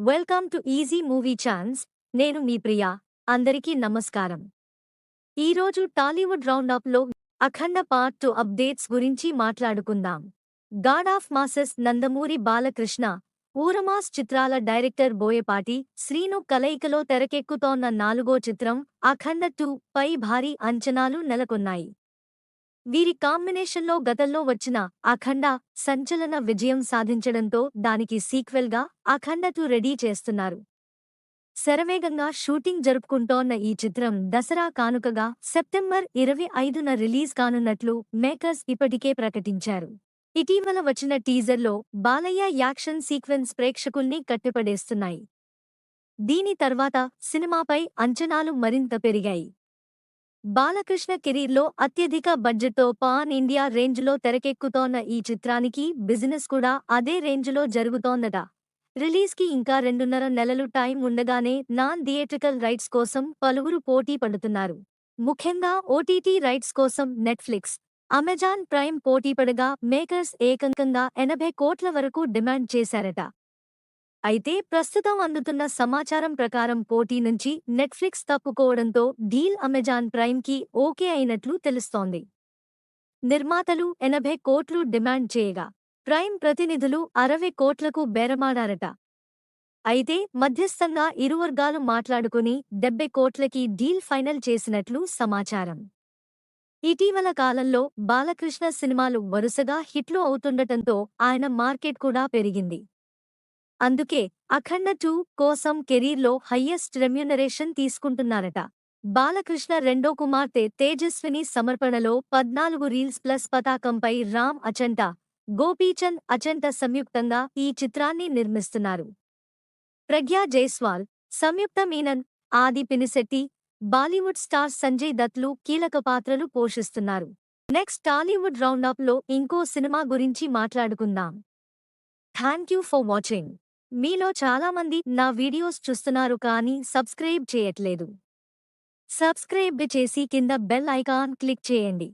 Welcome to easy movie chance. నేను మీ ప్రియా. అందరికీ నమస్కారం. ఈరోజు టాలీవుడ్ రౌండప్లో అఖండ పార్ట్ 2 అప్డేట్స్ గురించి మాట్లాడుకుందాం. God of masses Nandamuri Balakrishna, ఊరమాస్ చిత్రాల డైరెక్టర్ బోయపాటి శ్రీను కలయికలో తెరకెక్కుతోన్న 4గో చిత్రం అఖండ 2 పై భారీ అంచనాలు నెలకొన్నాయి. వీరి కాంబినేషన్లో గతంలో వచ్చిన అఖండ సంచలన విజయం సాధించడంతో దానికి సీక్వెల్గా అఖండ 2 రెడీ చేస్తున్నారు. శరవేగంగా షూటింగ్ జరుపుకుంటోన్న ఈ చిత్రం దసరా కానుకగా సెప్టెంబర్ 25న రిలీజ్ కానున్నట్లు మేకర్స్ ఇప్పటికే ప్రకటించారు. ఇటీవల వచ్చిన టీజర్లో బాలయ్య యాక్షన్ సీక్వెన్స్ ప్రేక్షకుల్ని కట్టిపడేస్తున్నాయి. దీని తర్వాత సినిమాపై అంచనాలు మరింత పెరిగాయి. బాలకృష్ణ కెరీర్లో అత్యధిక బడ్జెట్తో పాన్ ఇండియా రేంజ్లో తెరకెక్కుతోన్న ఈ చిత్రానికి బిజినెస్ కూడా అదే రేంజ్లో జరుగుతోందట. రిలీజ్కి ఇంకా 2.5 నెలలు టైం ఉండగానే నాన్ థియేట్రికల్ రైట్స్ కోసం పలువురు పోటీ పడుతున్నారు. ముఖ్యంగా ఓటీటీ రైట్స్ కోసం నెట్ఫ్లిక్స్, అమెజాన్ ప్రైమ్ పోటీపడగా మేకర్స్ ఏకంగా 80 కోట్ల వరకు డిమాండ్ చేశారట. అయితే ప్రస్తుతం అందుతున్న సమాచారం ప్రకారం పోటీ నుంచి నెట్ఫ్లిక్స్ తప్పుకోవడంతో డీల్ అమెజాన్ ప్రైమ్కి ఓకే అయినట్లు తెలుస్తోంది. నిర్మాతలు 80 కోట్లు డిమాండ్ చేయగా ప్రైమ్ ప్రతినిధులు 60 కోట్లకు బేరమాడారట. అయితే మధ్యస్థంగా ఇరు వర్గాలు మాట్లాడుకుని 70 కోట్లకి డీల్ ఫైనల్ చేసినట్లు సమాచారం. ఇటీవల కాలంలో బాలకృష్ణ సినిమాలు వరుసగా హిట్లు అవుతుండటంతో ఆయన మార్కెట్ కూడా పెరిగింది. అందుకే అఖండ 2 కోసం కెరీర్లో హయ్యెస్ట్ రెమ్యునరేషన్ తీసుకుంటున్నారట. బాలకృష్ణ రెండో కుమార్తె తేజస్విని సమర్పణలో 14 రీల్స్ ప్లస్ పతాకంపై రామ్ అచంట, గోపీచంద్ అచంట సంయుక్తంగా ఈ చిత్రాన్ని నిర్మిస్తున్నారు. ప్రగ్యా జైస్వాల్, సంయుక్త మీనన్, ఆది పినిశెట్టి, బాలీవుడ్ స్టార్ సంజయ్ దత్లు కీలక పాత్రలు పోషిస్తున్నారు. నెక్స్ట్ టాలీవుడ్ రౌండప్లో ఇంకో సినిమా గురించి మాట్లాడుకుందాం. Thank you for watching. మీలో చాలామంది నా వీడియోస్ చూస్తున్నారు కానీ సబ్స్క్రైబ్ చేయట్లేదు. సబ్స్క్రైబ్ చేసి కింద బెల్ ఐకాన్ క్లిక్ చేయండి.